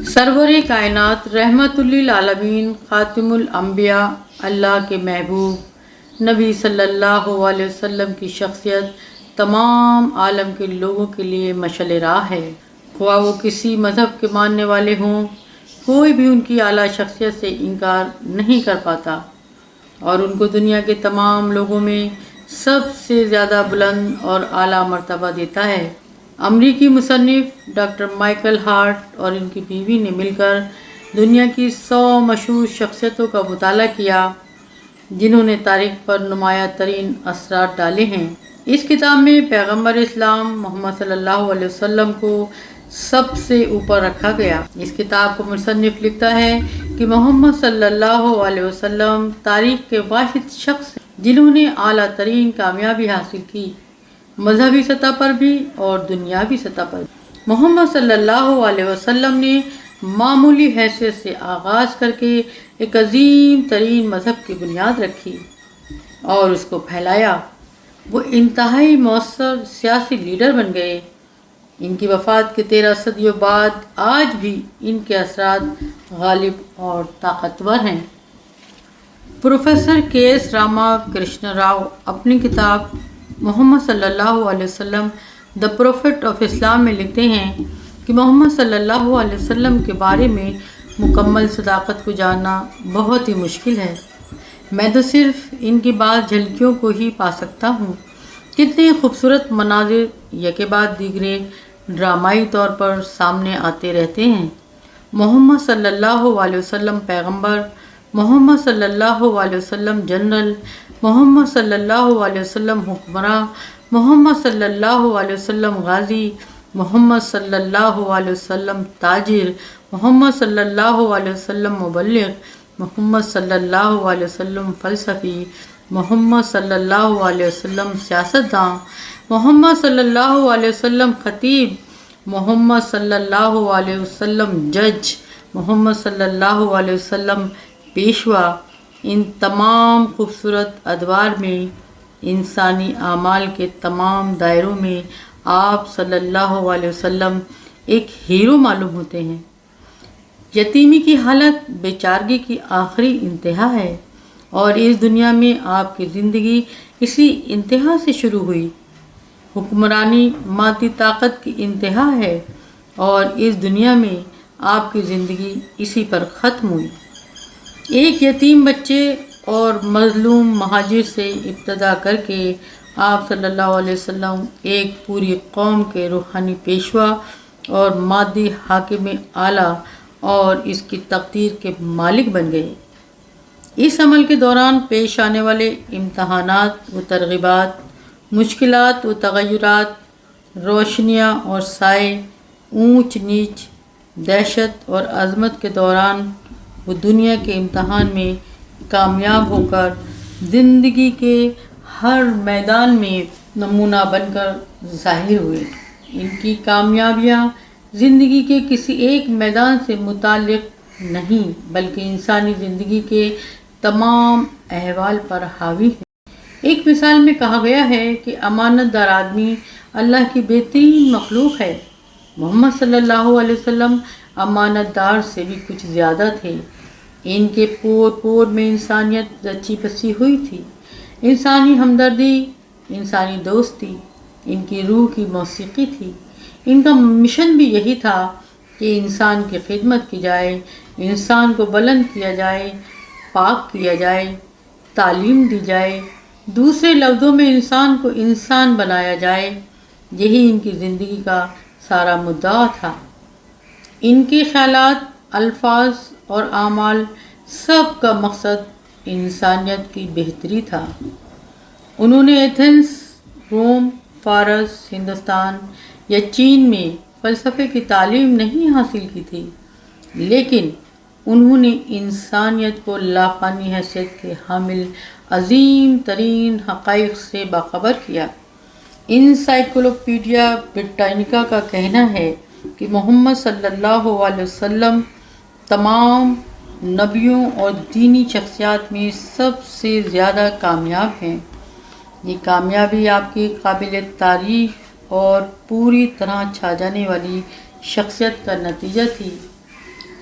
سرور کائنات رحمت للعالمین خاتم الانبیاء اللہ کے محبوب نبی صلی اللہ علیہ وسلم کی شخصیت تمام عالم کے لوگوں کے لیے مشعل راہ ہے، خواہ وہ کسی مذہب کے ماننے والے ہوں۔ کوئی بھی ان کی اعلیٰ شخصیت سے انکار نہیں کر پاتا اور ان کو دنیا کے تمام لوگوں میں سب سے زیادہ بلند اور اعلیٰ مرتبہ دیتا ہے۔ امریکی مصنف ڈاکٹر مائیکل ہارٹ اور ان کی بیوی نے مل کر دنیا کی 100 مشہور شخصیتوں کا مطالعہ کیا جنہوں نے تاریخ پر نمایاں ترین اثرات ڈالے ہیں۔ اس کتاب میں پیغمبر اسلام محمد صلی اللہ علیہ وسلم کو سب سے اوپر رکھا گیا۔ اس کتاب کو مصنف لکھتا ہے کہ محمد صلی اللہ علیہ وسلم تاریخ کے واحد شخص ہیں جنہوں نے اعلیٰ ترین کامیابی حاصل کی، مذہبی سطح پر بھی اور دنیاوی سطح پر بھی۔ محمد صلی اللہ علیہ وسلم نے معمولی حیثیت سے آغاز کر کے ایک عظیم ترین مذہب کی بنیاد رکھی اور اس کو پھیلایا۔ وہ انتہائی مؤثر سیاسی لیڈر بن گئے۔ ان کی وفات کے 13 صدیوں بعد آج بھی ان کے اثرات غالب اور طاقتور ہیں۔ پروفیسر کے ایس راما کرشنا راؤ اپنی کتاب محمد صلی اللہ علیہ وسلم دا پروفٹ آف اسلام میں لکھتے ہیں کہ محمد صلی اللہ علیہ وسلم کے بارے میں مکمل صداقت کو جاننا بہت ہی مشکل ہے۔ میں تو صرف ان کی بعض جھلکیوں کو ہی پا سکتا ہوں۔ کتنے خوبصورت مناظر یکے بعد دیگرے ڈرامائی طور پر سامنے آتے رہتے ہیں۔ محمد صلی اللہ علیہ وسلم پیغمبر، محمد صلی اللہ علیہ وسلم جنرل، محمد صلی اللہ علیہ وسلم حکمراں، محمد صلی اللہ علیہ وسلم غازی، محمد صلی اللہ علیہ وسلم تاجر، محمد صلی اللہ علیہ وسلم مبلغ، محمد صلی اللہ علیہ وسلم فلسفی، محمد صلی اللہ علیہ وسلم سیاستداں، محمد صلی اللہ علیہ وسلم خطیب، محمد صلی اللہ علیہ وسلم جج، محمد صلی اللہ علیہ وسلم پیشوا۔ ان تمام خوبصورت ادوار میں انسانی اعمال کے تمام دائروں میں آپ صلی اللہ علیہ وسلم ایک ہیرو معلوم ہوتے ہیں۔ یتیمی کی حالت بیچارگی کی آخری انتہا ہے اور اس دنیا میں آپ کی زندگی اسی انتہا سے شروع ہوئی۔ حکمرانی مادی طاقت کی انتہا ہے اور اس دنیا میں آپ کی زندگی اسی پر ختم ہوئی۔ ایک یتیم بچے اور مظلوم مہاجر سے ابتدا کر کے آپ صلی اللہ علیہ وسلم ایک پوری قوم کے روحانی پیشوا اور مادی حاکم اعلیٰ اور اس کی تقدیر کے مالک بن گئے۔ اس عمل کے دوران پیش آنے والے امتحانات و ترغیبات، مشکلات و تغیرات، روشنیاں اور سائے، اونچ نیچ، دہشت اور عظمت کے دوران وہ دنیا کے امتحان میں کامیاب ہو کر زندگی کے ہر میدان میں نمونہ بن کر ظاہر ہوئے۔ ان کی کامیابیاں زندگی کے کسی ایک میدان سے متعلق نہیں بلکہ انسانی زندگی کے تمام احوال پر حاوی ہیں۔ ایک مثال میں کہا گیا ہے کہ امانت دار آدمی اللہ کی بہترین مخلوق ہے۔ محمد صلی اللہ علیہ وسلم امانت دار سے بھی کچھ زیادہ تھے۔ ان کے پور پور میں انسانیت رچی بسی ہوئی تھی، انسانی ہمدردی، انسانی دوستی ان کی روح کی موسیقی تھی۔ ان کا مشن بھی یہی تھا کہ انسان کی خدمت کی جائے، انسان کو بلند کیا جائے، پاک کیا جائے، تعلیم دی جائے، دوسرے لفظوں میں انسان کو انسان بنایا جائے۔ یہی ان کی زندگی کا سارا مدعا تھا۔ ان کے خیالات، الفاظ اور اعمال سب کا مقصد انسانیت کی بہتری تھا۔ انہوں نے ایتھنز، روم، فارس، ہندوستان یا چین میں فلسفے کی تعلیم نہیں حاصل کی تھی، لیکن انہوں نے انسانیت کو لافانی حیثیت کے حامل عظیم ترین حقائق سے باخبر کیا۔ انسائکلوپیڈیا بریٹانیکا کا کہنا ہے کہ محمد صلی اللہ علیہ وسلم تمام نبیوں اور دینی شخصیات میں سب سے زیادہ کامیاب ہیں۔ یہ کامیابی آپ کی قابل تعریف اور پوری طرح چھا جانے والی شخصیت کا نتیجہ تھی۔